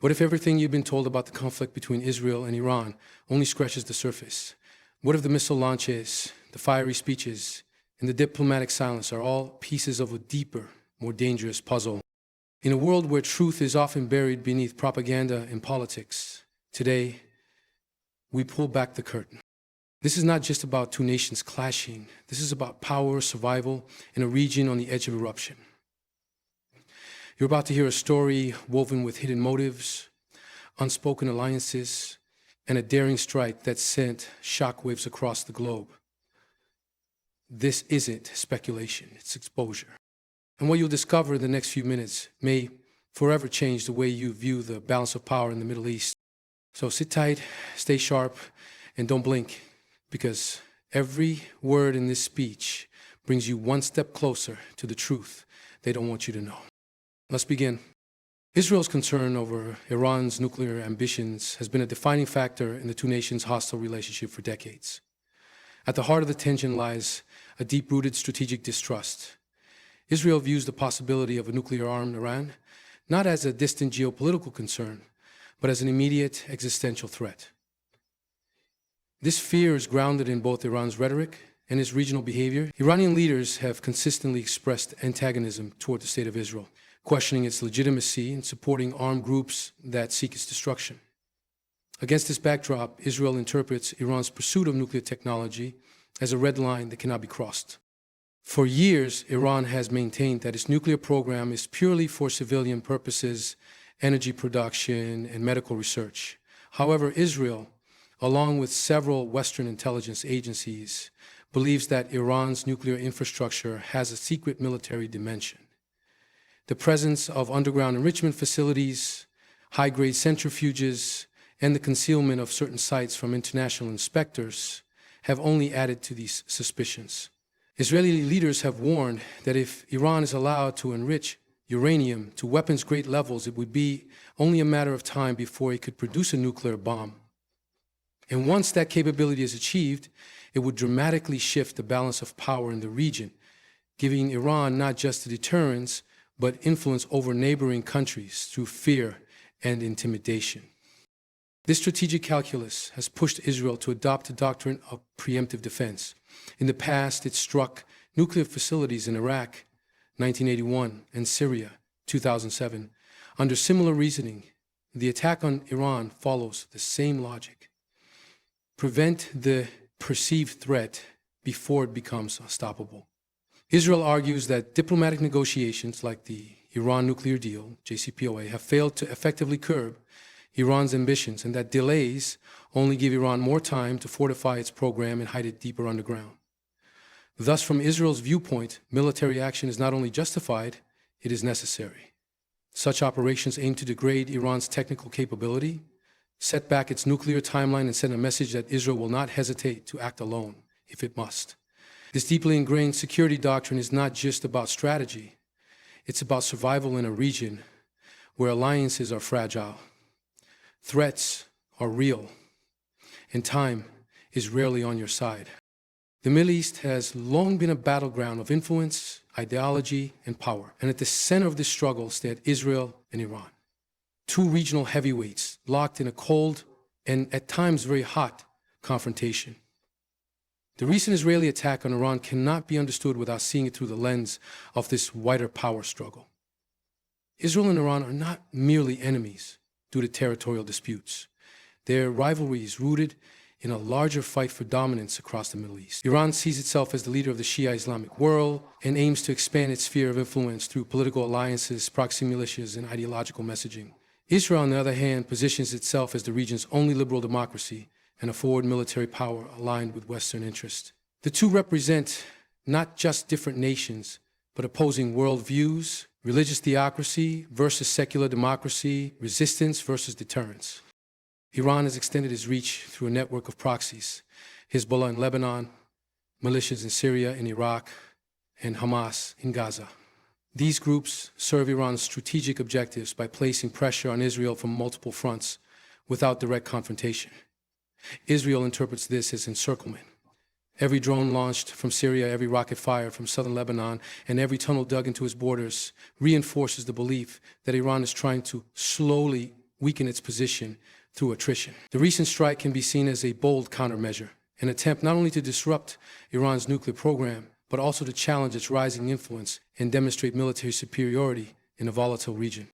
What if everything you've been told about the conflict between Israel and Iran only scratches the surface? What if the missile launches, the fiery speeches, and the diplomatic silence are all pieces of a deeper, more dangerous puzzle? In a world where truth is often buried beneath propaganda and politics, today, we pull back the curtain. This is not just about two nations clashing. This is about power, survival, in a region on the edge of eruption. You're about to hear a story woven with hidden motives, unspoken alliances, and a daring strike that sent shockwaves across the globe. This isn't speculation, it's exposure. And what you'll discover in the next few minutes may forever change the way you view the balance of power in the Middle East. So sit tight, stay sharp, and don't blink, because every word in this speech brings you one step closer to the truth they don't want you to know. Let's begin. Israel's concern over Iran's nuclear ambitions has been a defining factor in the two nations' hostile relationship for decades. At the heart of the tension lies a deep-rooted strategic distrust. Israel views the possibility of a nuclear-armed Iran not as a distant geopolitical concern, but as an immediate existential threat. This fear is grounded in both Iran's rhetoric and its regional behavior. Iranian leaders have consistently expressed antagonism toward the state of Israel, questioning its legitimacy and supporting armed groups that seek its destruction. Against this backdrop, Israel interprets Iran's pursuit of nuclear technology as a red line that cannot be crossed. For years, Iran has maintained that its nuclear program is purely for civilian purposes, energy production, and medical research. However, Israel, along with several Western intelligence agencies, believes that Iran's nuclear infrastructure has a secret military dimension. The presence of underground enrichment facilities, high-grade centrifuges, and the concealment of certain sites from international inspectors have only added to these suspicions. Israeli leaders have warned that if Iran is allowed to enrich uranium to weapons-grade levels, it would be only a matter of time before it could produce a nuclear bomb. And once that capability is achieved, it would dramatically shift the balance of power in the region, giving Iran not just the deterrence, but influence over neighboring countries through fear and intimidation. This strategic calculus has pushed Israel to adopt the doctrine of preemptive defense. In the past, it struck nuclear facilities in Iraq, 1981, and Syria, 2007. Under similar reasoning, the attack on Iran follows the same logic. Prevent the perceived threat before it becomes unstoppable. Israel argues that diplomatic negotiations like the Iran nuclear deal, JCPOA, have failed to effectively curb Iran's ambitions, and that delays only give Iran more time to fortify its program and hide it deeper underground. Thus, from Israel's viewpoint, military action is not only justified, it is necessary. Such operations aim to degrade Iran's technical capability, set back its nuclear timeline, and send a message that Israel will not hesitate to act alone if it must. This deeply ingrained security doctrine is not just about strategy. It's about survival in a region where alliances are fragile, threats are real, and time is rarely on your side. The Middle East has long been a battleground of influence, ideology, and power. And at the center of this struggle stand Israel and Iran, two regional heavyweights locked in a cold and at times very hot confrontation. The recent Israeli attack on Iran cannot be understood without seeing it through the lens of this wider power struggle. Israel and Iran are not merely enemies due to territorial disputes. Their rivalry is rooted in a larger fight for dominance across the Middle East. Iran sees itself as the leader of the Shia Islamic world and aims to expand its sphere of influence through political alliances, proxy militias, and ideological messaging. Israel, on the other hand, positions itself as the region's only liberal democracy and a forward military power aligned with Western interests. The two represent not just different nations, but opposing worldviews, religious theocracy versus secular democracy, resistance versus deterrence. Iran has extended its reach through a network of proxies, Hezbollah in Lebanon, militias in Syria and Iraq, and Hamas in Gaza. These groups serve Iran's strategic objectives by placing pressure on Israel from multiple fronts without direct confrontation. Israel interprets this as encirclement. Every drone launched from Syria, every rocket fired from southern Lebanon, and every tunnel dug into its borders reinforces the belief that Iran is trying to slowly weaken its position through attrition. The recent strike can be seen as a bold countermeasure, an attempt not only to disrupt Iran's nuclear program, but also to challenge its rising influence and demonstrate military superiority in a volatile region.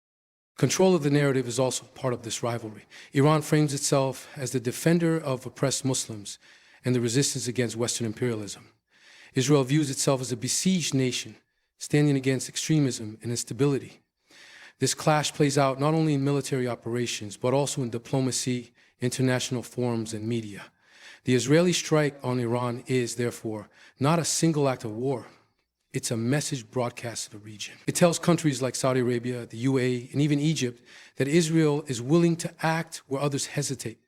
Control of the narrative is also part of this rivalry. Iran frames itself as the defender of oppressed Muslims and the resistance against Western imperialism. Israel views itself as a besieged nation, standing against extremism and instability. This clash plays out not only in military operations, but also in diplomacy, international forums, and media. The Israeli strike on Iran is, therefore, not a single act of war. It's a message broadcast to the region. It tells countries like Saudi Arabia, the UAE, and even Egypt that Israel is willing to act where others hesitate.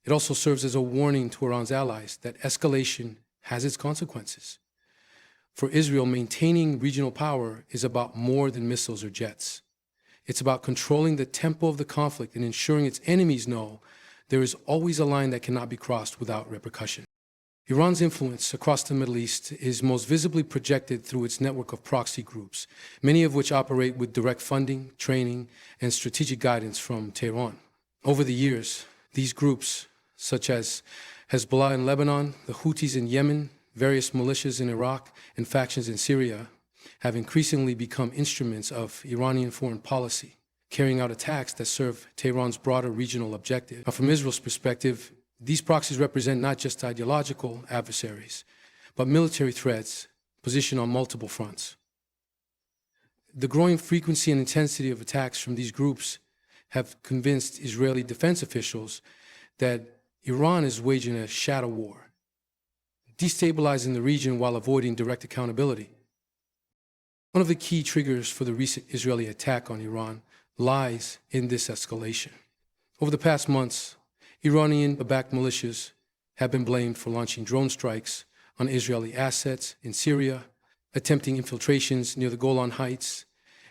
It also serves as a warning to Iran's allies that escalation has its consequences. For Israel, maintaining regional power is about more than missiles or jets. It's about controlling the tempo of the conflict and ensuring its enemies know there is always a line that cannot be crossed without repercussion. Iran's influence across the Middle East is most visibly projected through its network of proxy groups, many of which operate with direct funding, training, and strategic guidance from Tehran. Over the years, these groups, such as Hezbollah in Lebanon, the Houthis in Yemen, various militias in Iraq, and factions in Syria, have increasingly become instruments of Iranian foreign policy, carrying out attacks that serve Tehran's broader regional objective. Now, from Israel's perspective, these proxies represent not just ideological adversaries, but military threats positioned on multiple fronts. The growing frequency and intensity of attacks from these groups have convinced Israeli defense officials that Iran is waging a shadow war, destabilizing the region while avoiding direct accountability. One of the key triggers for the recent Israeli attack on Iran lies in this escalation. Over the past months, Iranian-backed militias have been blamed for launching drone strikes on Israeli assets in Syria, attempting infiltrations near the Golan Heights,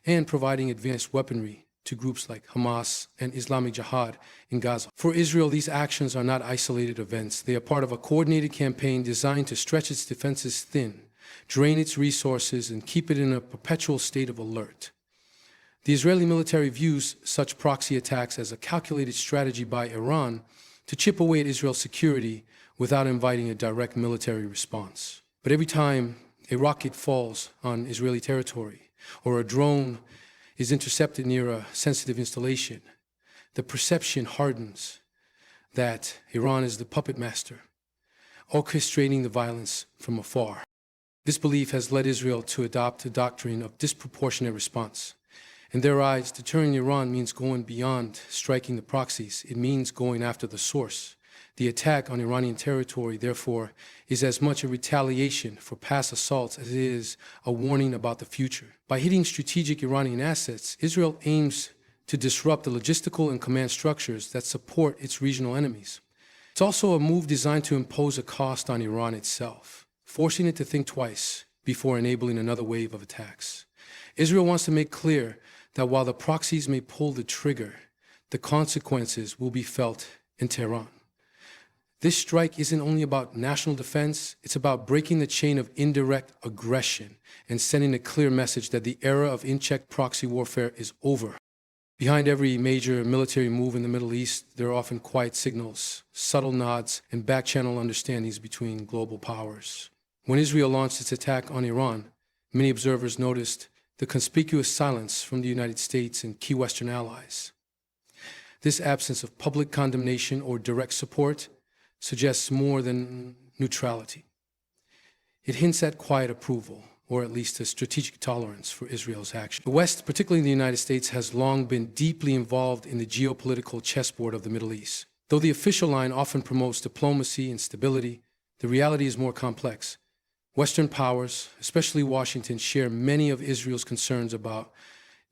and providing advanced weaponry to groups like Hamas and Islamic Jihad in Gaza. For Israel, these actions are not isolated events. They are part of a coordinated campaign designed to stretch its defenses thin, drain its resources, and keep it in a perpetual state of alert. The Israeli military views such proxy attacks as a calculated strategy by Iran to chip away at Israel's security without inviting a direct military response. But every time a rocket falls on Israeli territory or a drone is intercepted near a sensitive installation, the perception hardens that Iran is the puppet master, orchestrating the violence from afar. This belief has led Israel to adopt a doctrine of disproportionate response. In their eyes, deterring Iran means going beyond striking the proxies. It means going after the source. The attack on Iranian territory, therefore, is as much a retaliation for past assaults as it is a warning about the future. By hitting strategic Iranian assets, Israel aims to disrupt the logistical and command structures that support its regional enemies. It's also a move designed to impose a cost on Iran itself, forcing it to think twice before enabling another wave of attacks. Israel wants to make clear that while the proxies may pull the trigger, the consequences will be felt in Tehran. This strike isn't only about national defense, it's about breaking the chain of indirect aggression and sending a clear message that the era of in-check proxy warfare is over. Behind every major military move in the Middle East, there are often quiet signals, subtle nods, and back-channel understandings between global powers. When Israel launched its attack on Iran, many observers noticed the conspicuous silence from the United States and key Western allies. This absence of public condemnation or direct support suggests more than neutrality. It hints at quiet approval, or at least a strategic tolerance for Israel's action. The West, particularly the United States, has long been deeply involved in the geopolitical chessboard of the Middle East. Though the official line often promotes diplomacy and stability, the reality is more complex. Western powers, especially Washington, share many of Israel's concerns about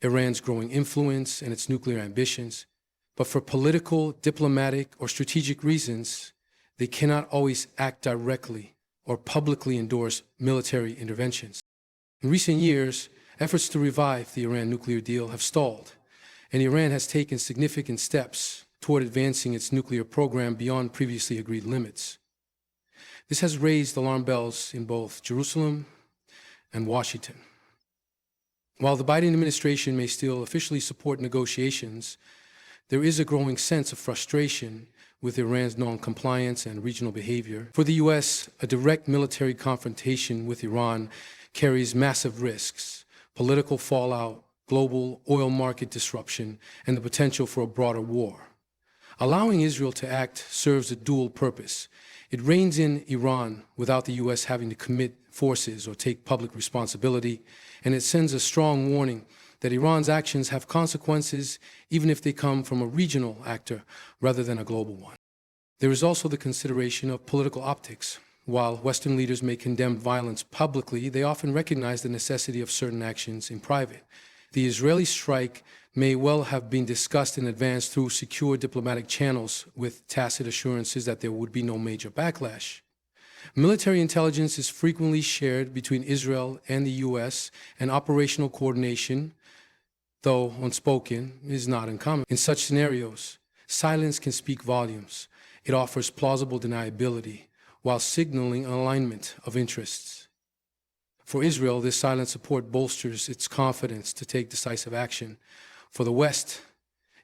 Iran's growing influence and its nuclear ambitions. But for political, diplomatic, or strategic reasons, they cannot always act directly or publicly endorse military interventions. In recent years, efforts to revive the Iran nuclear deal have stalled, and Iran has taken significant steps toward advancing its nuclear program beyond previously agreed limits. This has raised alarm bells in both Jerusalem and Washington. While the Biden administration may still officially support negotiations, there is a growing sense of frustration with Iran's non-compliance and regional behavior. For the U.S., a direct military confrontation with Iran carries massive risks: political fallout, global oil market disruption, and the potential for a broader war. Allowing Israel to act serves a dual purpose. It reins in Iran without the U.S. having to commit forces or take public responsibility, and it sends a strong warning that Iran's actions have consequences even if they come from a regional actor rather than a global one. There is also the consideration of political optics. While Western leaders may condemn violence publicly, they often recognize the necessity of certain actions in private. The Israeli strike may well have been discussed in advance through secure diplomatic channels with tacit assurances that there would be no major backlash. Military intelligence is frequently shared between Israel and the U.S., and operational coordination, though unspoken, is not uncommon. In such scenarios, silence can speak volumes. It offers plausible deniability while signaling an alignment of interests. For Israel, this silent support bolsters its confidence to take decisive action. For the West,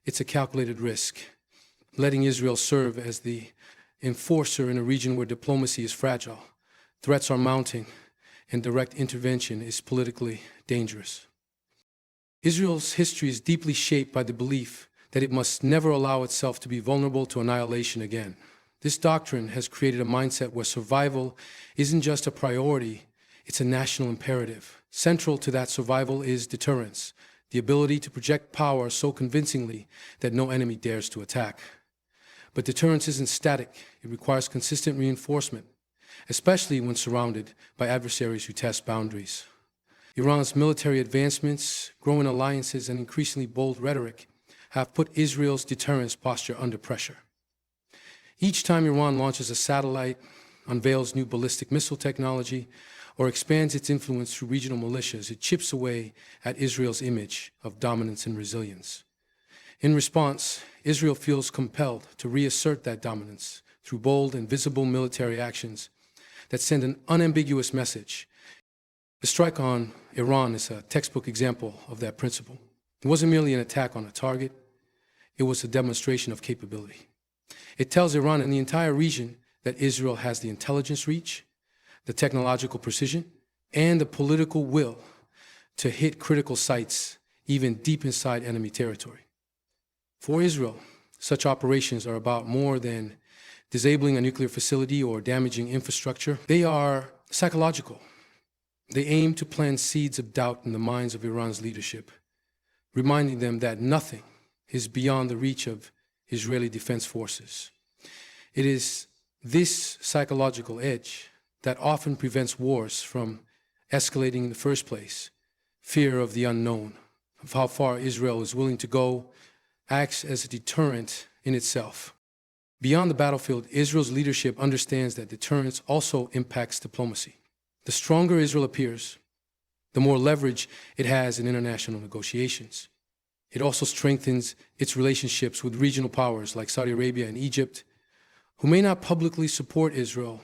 it's a calculated risk, letting Israel serve as the enforcer in a region where diplomacy is fragile, threats are mounting, and direct intervention is politically dangerous. Israel's history is deeply shaped by the belief that it must never allow itself to be vulnerable to annihilation again. This doctrine has created a mindset where survival isn't just a priority, it's a national imperative. Central to that survival is deterrence, the ability to project power so convincingly that no enemy dares to attack. But deterrence isn't static. It requires consistent reinforcement, especially when surrounded by adversaries who test boundaries. Iran's military advancements, growing alliances, and increasingly bold rhetoric have put Israel's deterrence posture under pressure. Each time Iran launches a satellite, unveils new ballistic missile technology, or expands its influence through regional militias, it chips away at Israel's image of dominance and resilience. In response, Israel feels compelled to reassert that dominance through bold and visible military actions that send an unambiguous message. The strike on Iran is a textbook example of that principle. It wasn't merely an attack on a target, it was a demonstration of capability. It tells Iran and the entire region that Israel has the intelligence reach, the technological precision, and the political will to hit critical sites even deep inside enemy territory. For Israel, such operations are about more than disabling a nuclear facility or damaging infrastructure. They are psychological. They aim to plant seeds of doubt in the minds of Iran's leadership, reminding them that nothing is beyond the reach of Israeli defense forces. It is this psychological edge that often prevents wars from escalating in the first place. Fear of the unknown, of how far Israel is willing to go, acts as a deterrent in itself. Beyond the battlefield, Israel's leadership understands that deterrence also impacts diplomacy. The stronger Israel appears, the more leverage it has in international negotiations. It also strengthens its relationships with regional powers like Saudi Arabia and Egypt, who may not publicly support Israel,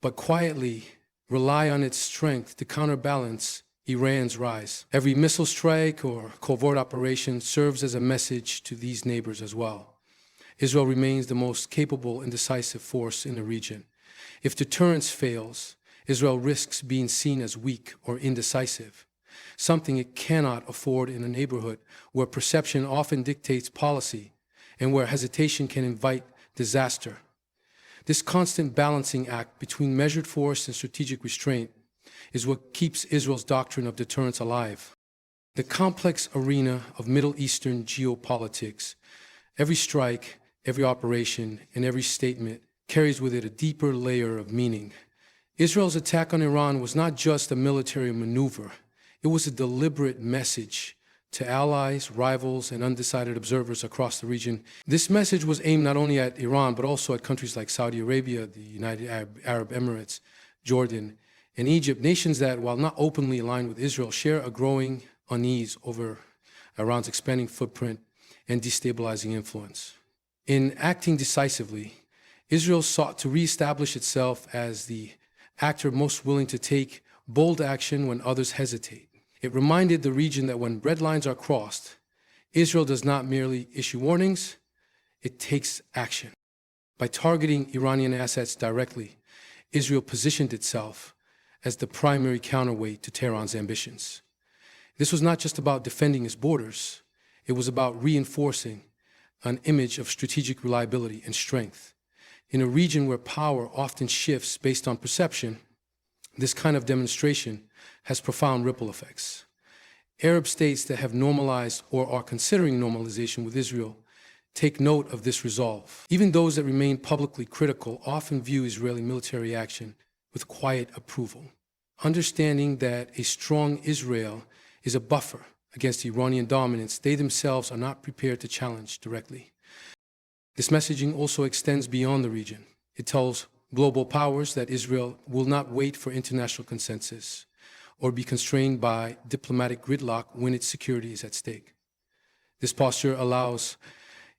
but quietly rely on its strength to counterbalance Iran's rise. Every missile strike or covert operation serves as a message to these neighbors as well. Israel remains the most capable and decisive force in the region. If deterrence fails, Israel risks being seen as weak or indecisive, something it cannot afford in a neighborhood where perception often dictates policy and where hesitation can invite disaster. This constant balancing act between measured force and strategic restraint is what keeps Israel's doctrine of deterrence alive. The complex arena of Middle Eastern geopolitics, every strike, every operation, and every statement carries with it a deeper layer of meaning. Israel's attack on Iran was not just a military maneuver. It was a deliberate message to allies, rivals, and undecided observers across the region. This message was aimed not only at Iran, but also at countries like Saudi Arabia, the United Arab Emirates, Jordan, and Egypt, nations that, while not openly aligned with Israel, share a growing unease over Iran's expanding footprint and destabilizing influence. In acting decisively, Israel sought to reestablish itself as the actor most willing to take bold action when others hesitate. It reminded the region that when red lines are crossed, Israel does not merely issue warnings, it takes action. By targeting Iranian assets directly, Israel positioned itself as the primary counterweight to Tehran's ambitions. This was not just about defending its borders, it was about reinforcing an image of strategic reliability and strength. In a region where power often shifts based on perception, this kind of demonstration has profound ripple effects. Arab states that have normalized or are considering normalization with Israel take note of this resolve. Even those that remain publicly critical often view Israeli military action with quiet approval, understanding that a strong Israel is a buffer against Iranian dominance they themselves are not prepared to challenge directly. This messaging also extends beyond the region. It tells global powers that Israel will not wait for international consensus or be constrained by diplomatic gridlock when its security is at stake. This posture allows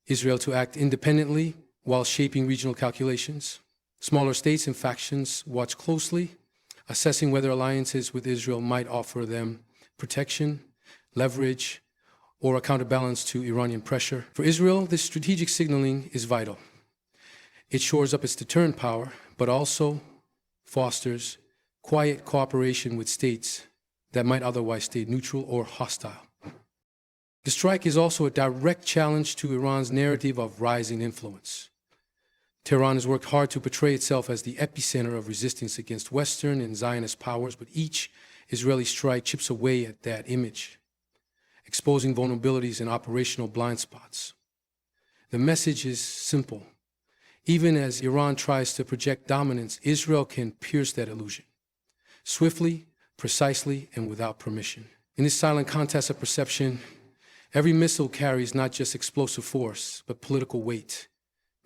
Israel to act independently while shaping regional calculations. Smaller states and factions watch closely, assessing whether alliances with Israel might offer them protection, leverage, or a counterbalance to Iranian pressure. For Israel, this strategic signaling is vital. It shores up its deterrent power, but also fosters quiet cooperation with states that might otherwise stay neutral or hostile. The strike is also a direct challenge to Iran's narrative of rising influence. Tehran has worked hard to portray itself as the epicenter of resistance against Western and Zionist powers, but each Israeli strike chips away at that image, exposing vulnerabilities and operational blind spots. The message is simple. Even as Iran tries to project dominance, Israel can pierce that illusion, swiftly, precisely, and without permission. In this silent contest of perception, every missile carries not just explosive force, but political weight,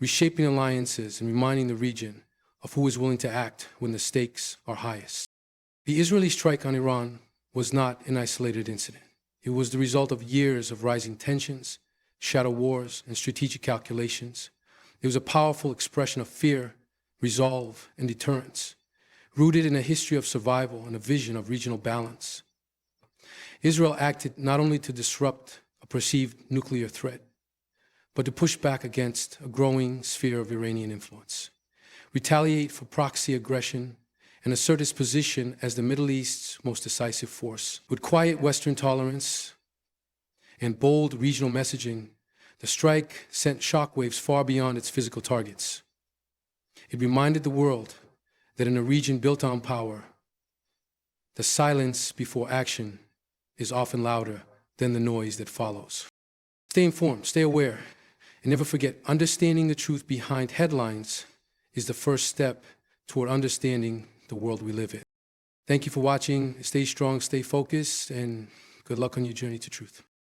reshaping alliances and reminding the region of who is willing to act when the stakes are highest. The Israeli strike on Iran was not an isolated incident. It was the result of years of rising tensions, shadow wars, and strategic calculations. It was a powerful expression of fear, resolve, and deterrence, rooted in a history of survival and a vision of regional balance. Israel acted not only to disrupt a perceived nuclear threat, but to push back against a growing sphere of Iranian influence, retaliate for proxy aggression, and assert its position as the Middle East's most decisive force. With quiet Western tolerance and bold regional messaging, the strike sent shockwaves far beyond its physical targets. It reminded the world that in a region built on power, the silence before action is often louder than the noise that follows. Stay informed, stay aware, and never forget, understanding the truth behind headlines is the first step toward understanding the world we live in. Thank you for watching. Stay strong, stay focused, and good luck on your journey to truth.